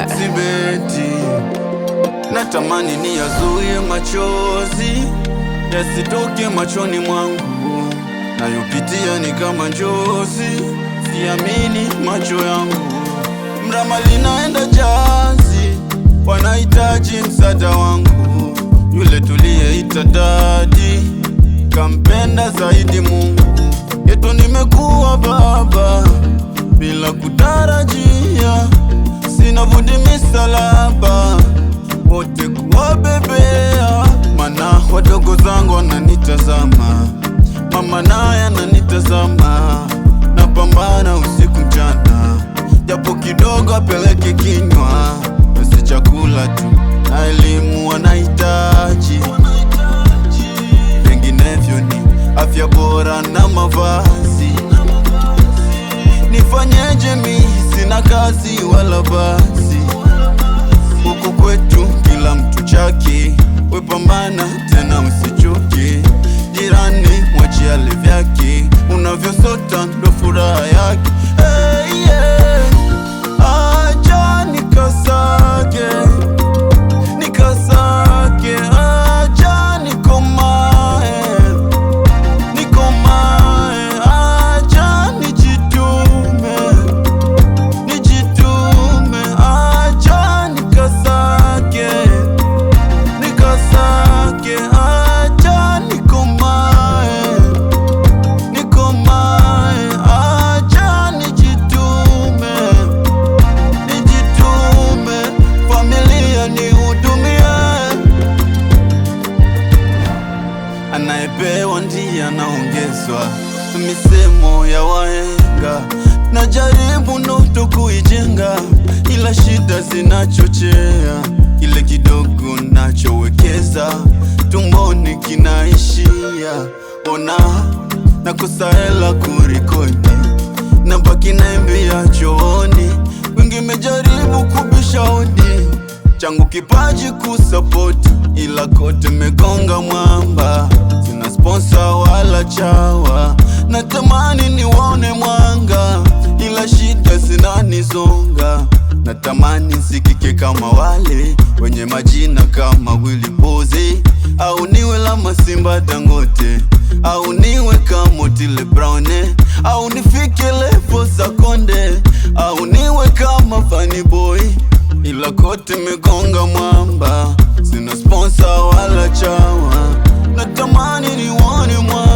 sibeti. Natamani niyazuie machozi yasitoke machoni mwangu, nayopitia ni kama njozi, siamini macho yangu. Mrama linaenda jazi, wanahitaji msaada wangu. Yule tuliyeita dadi kampenda zaidi Mungu. Yetu nimekuwa baba bila kutarajia, sina budi misalaba wote kuwabebea. Mana wadogo zangu wananitazama, mama naye ananitazama. Napambana usiku mchana, japo kidogo apeleke kinywa. Si chakula tu na elimu wanahitaji, vinginevyo ni afya bora na mavazi. Nifanyeje mi sina kazi wala basi? Huku kwetu kila mtu chake, wepambana tena usichoke. Jirani mwachi ale vyake, unavyosota ndo furaha yake. Hey, yeah. Acha nikasake, nikasake. Acha nikomae, nikomae. Acha nijitume, nijitume. Acha nikasake, nikasake. Acha nikomae, nikomae. Acha nijitume, nijitume. Familia nihudumie, anayepewa ndiye anaongezwa. Misemo ya wahenga najaribu ndoto kuijenga, ila shida zinachochea. Kile kidogo nachowekeza tumboni kinaishia. Ona nakosa hela kurikodi, nabaki naimbia chooni. Wengi mejaribu kubisha hodi, changu kipaji kusapoti, ila kote megonga mwamba. Sina sponsor wala chawa, natamani niwaone mwanga, ila shida zinanizonga. Natamani nsikike kama wale wenye majina kama Willy Boze, au niwe Lama Simba Dangote, au niwe kama Otile Brown, au nifike level za Konde, au niwe kama Vanny Boy, ila kote megonga mwamba. Sina sponsor wala chawa, natamani niwaone mwanga.